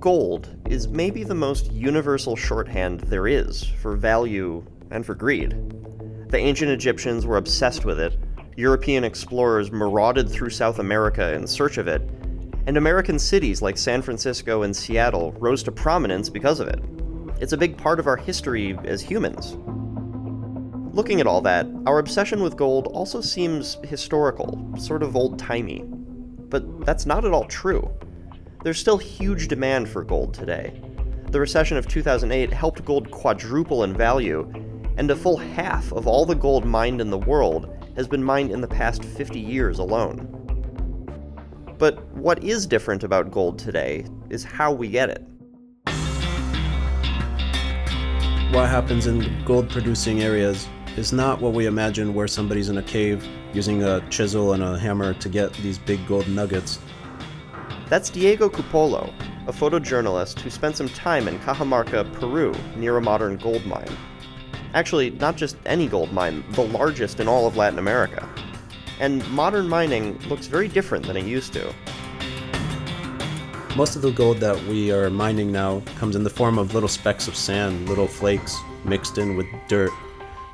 gold is maybe the most universal shorthand there is for value and for greed. The ancient Egyptians were obsessed with it, European explorers marauded through South America in search of it, and American cities like San Francisco and Seattle rose to prominence because of it. It's a big part of our history as humans. Looking at all that, our obsession with gold also seems historical, sort of old-timey. But that's not at all true. There's still huge demand for gold today. The recession of 2008 helped gold quadruple in value, and a full half of all the gold mined in the world has been mined in the past 50 years alone. But what is different about gold today is how we get it. What happens in gold-producing areas is not what we imagine, where somebody's in a cave using a chisel and a hammer to get these big gold nuggets. That's Diego Cupolo, a photojournalist who spent some time in Cajamarca, Peru, near a modern gold mine. Actually, not just any gold mine, the largest in all of Latin America. And modern mining looks very different than it used to. Most of the gold that we are mining now comes in the form of little specks of sand, little flakes mixed in with dirt.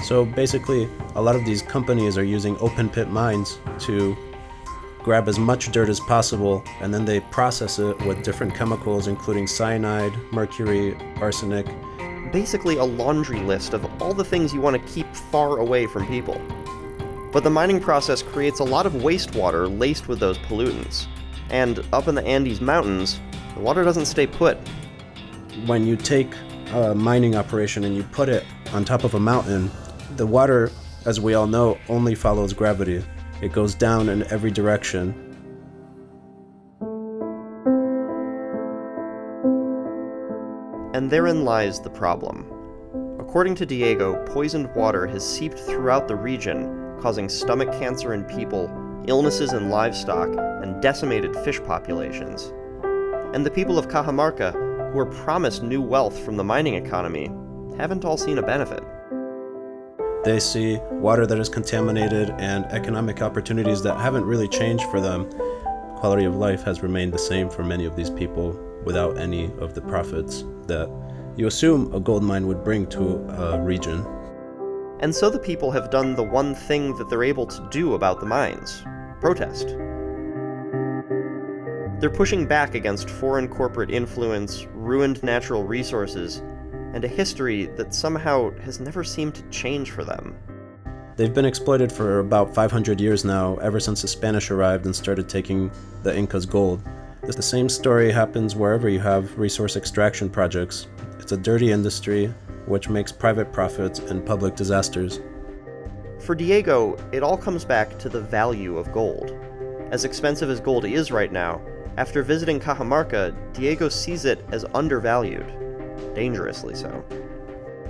So basically, a lot of these companies are using open pit mines to grab as much dirt as possible, and then they process it with different chemicals, including cyanide, mercury, arsenic. Basically a laundry list of all the things you want to keep far away from people. But the mining process creates a lot of wastewater laced with those pollutants. And up in the Andes Mountains, the water doesn't stay put. When you take a mining operation and you put it on top of a mountain, the water, as we all know, only follows gravity. It goes down in every direction. And therein lies the problem. According to Diego, poisoned water has seeped throughout the region, causing stomach cancer in people, illnesses in livestock, and decimated fish populations. And the people of Cajamarca, who were promised new wealth from the mining economy, haven't all seen a benefit. They see water that is contaminated and economic opportunities that haven't really changed for them. Quality of life has remained the same for many of these people without any of the profits that you assume a gold mine would bring to a region. And so the people have done the one thing that they're able to do about the mines: protest. They're pushing back against foreign corporate influence, ruined natural resources, and a history that somehow has never seemed to change for them. They've been exploited for about 500 years now, ever since the Spanish arrived and started taking the Incas' gold. The same story happens wherever you have resource extraction projects. It's a dirty industry, which makes private profits and public disasters. For Diego, it all comes back to the value of gold. As expensive as gold is right now, after visiting Cajamarca, Diego sees it as undervalued. Dangerously so.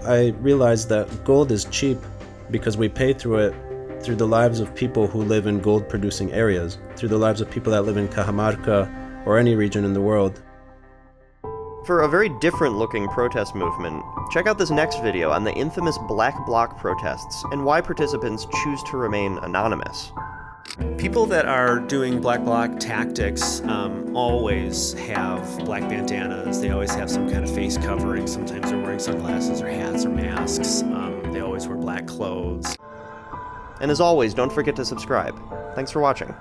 I realized that gold is cheap because we pay through it through the lives of people who live in gold-producing areas, through the lives of people that live in Cajamarca or any region in the world. For a very different-looking protest movement, check out this next video on the infamous Black Bloc protests and why participants choose to remain anonymous. People that are doing Black Bloc tactics always have black bandanas. They always have some kind of face covering. Sometimes they're wearing sunglasses or hats or masks. They always wear black clothes. And as always, don't forget to subscribe. Thanks for watching.